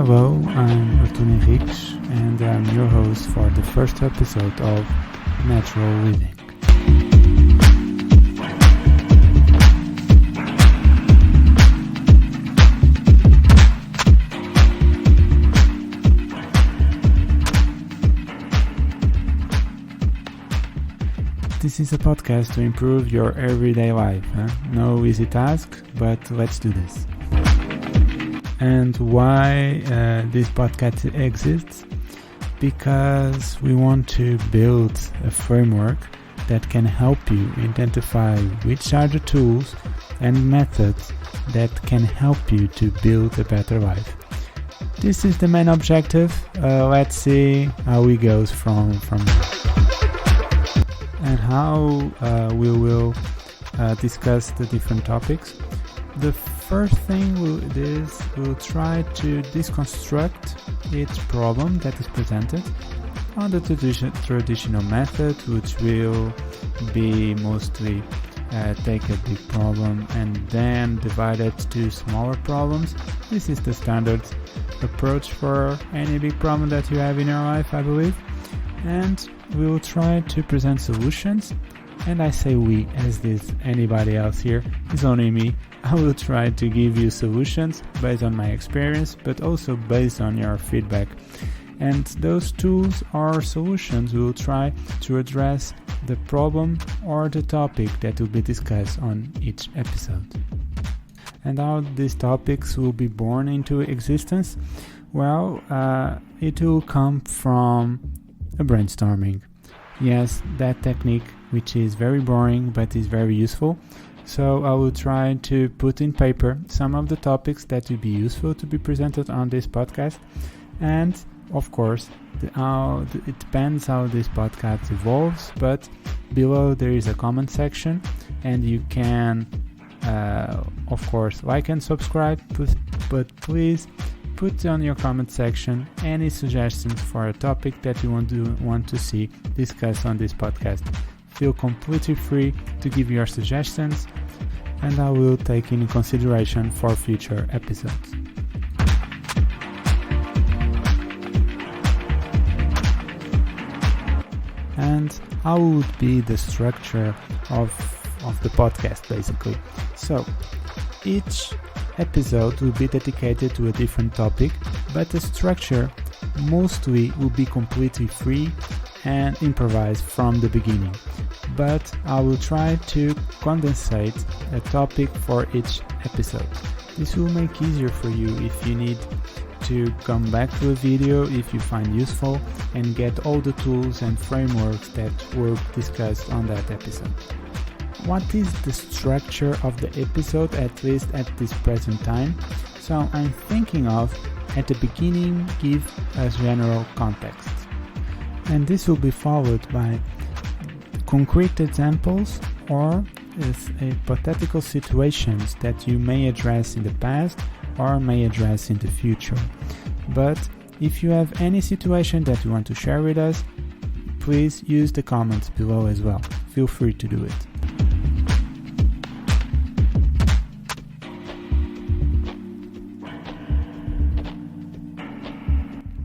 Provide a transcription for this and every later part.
Hello, I'm Artur Henriques and I'm your host for the first episode of Natural Living. This is a podcast to improve your everyday life. No easy task, but let's do this. And why this podcast exists? Because we want to build a framework that can help you identify which are the tools and methods that can help you to build a better life. This is the main objective. Let's see how it goes from and how we will discuss the different topics. The first thing we'll try to deconstruct each problem that is presented on the traditional method, which will be mostly take a big problem and then divide it to smaller problems. This is the standard approach for any big problem that you have in your life, I believe. And we will try to present solutions, and I say we as this anybody else here, it's only me. I will try to give you solutions based on my experience, but also based on your feedback. And those tools or solutions will try to address the problem or the topic that will be discussed on each episode. And how these topics will be born into existence? Well, it will come from a brainstorming. Yes, that technique, which is very boring but is very useful. So I will try to put in paper some of the topics that will be useful to be presented on this podcast. And of course, it depends how this podcast evolves, but below there is a comment section and you can, of course, like and subscribe, but please put on your comment section any suggestions for a topic that you want to see discussed on this podcast. Feel completely free to give your suggestions, and I will take into consideration for future episodes. And how would be the structure of the podcast, basically? So each episode will be dedicated to a different topic, but the structure mostly will be completely free and improvised from the beginning. But I will try to condensate a topic for each episode. This will make easier for you if you need to come back to a video if you find useful and get all the tools and frameworks that were discussed on that episode. What is the structure of the episode, at least at this present time? So I'm thinking of, at the beginning, give a general context. And this will be followed by concrete examples or hypothetical situations that you may address in the past or may address in the future. But if you have any situation that you want to share with us, please use the comments below as well. Feel free to do it.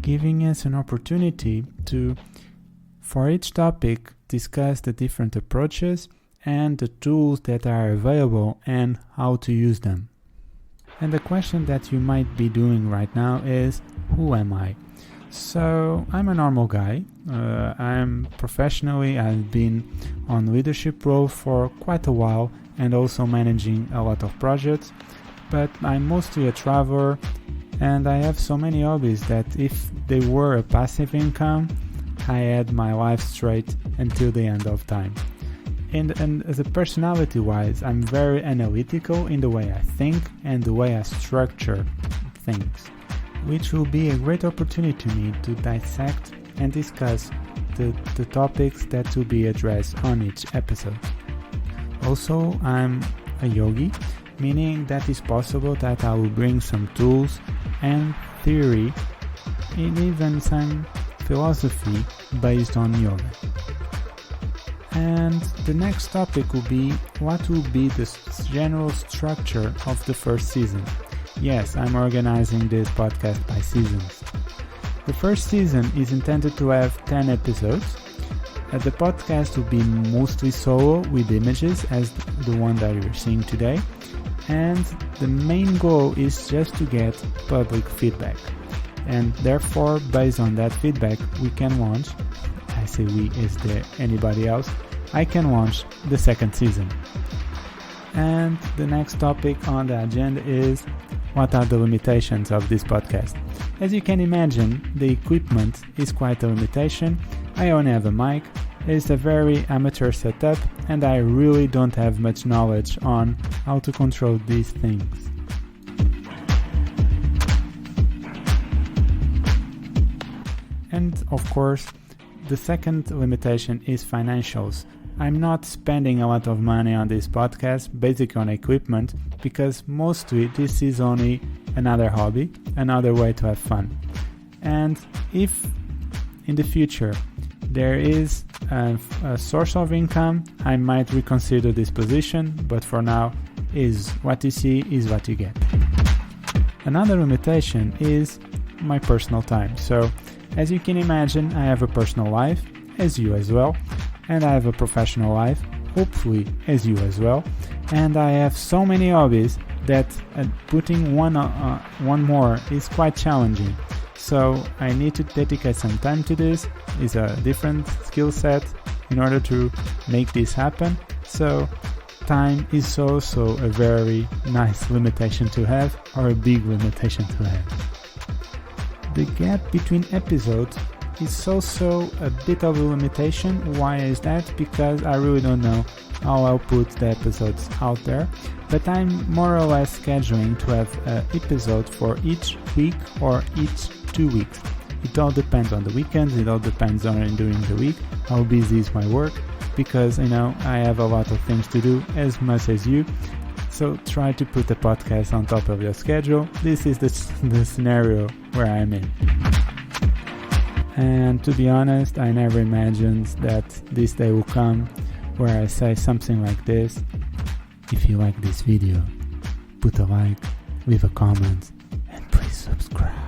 Giving us an opportunity to, for each topic, discuss the different approaches and the tools that are available and how to use them. And the question that you might be doing right now is, who am I? So I'm a normal guy. I've been on leadership role for quite a while and also managing a lot of projects, but I'm mostly a traveler. And I have so many hobbies that if they were a passive income, I had my life straight until the end of time. And as a personality-wise, I'm very analytical in the way I think and the way I structure things, which will be a great opportunity to me to dissect and discuss the topics that will be addressed on each episode. Also, I'm a yogi, meaning that it's possible that I will bring some tools and theory and even some philosophy based on yoga. And the next topic will be what will be the general structure of the first season. Yes, I'm organizing this podcast by seasons. The first season is intended to have 10 episodes. The podcast will be mostly solo with images as the one that you're seeing today. And the main goal is just to get public feedback. And therefore, based on that feedback, we can launch, I say we, is there anybody else? I can launch the second season. And the next topic on the agenda is, what are the limitations of this podcast? As you can imagine, the equipment is quite a limitation. I only have a mic, it's a very amateur setup, and I really don't have much knowledge on how to control these things. And of course, the second limitation is financials. I'm not spending a lot of money on this podcast, basically on equipment, because mostly this is only another hobby, another way to have fun. And if in the future there is a source of income, I might reconsider this position, but for now, is what you see is what you get. Another limitation is my personal time. So, as you can imagine, I have a personal life, as you as well, and I have a professional life, hopefully as you as well, and I have so many hobbies that putting one more is quite challenging. So I need to dedicate some time to this. It's a different skill set in order to make this happen. So time is also a very nice limitation to have, or a big limitation to have. The gap between episodes is also a bit of a limitation. Why is that? Because I really don't know how I'll put the episodes out there, but I'm more or less scheduling to have an episode for each week or each 2 weeks. It all depends on the weekends, it all depends on during the week, how busy is my work, because I have a lot of things to do, as much as you. So try to put the podcast on top of your schedule. This is the scenario where I'm in. And to be honest, I never imagined that this day will come where I say something like this. If you like this video, put a like, leave a comment, and please subscribe.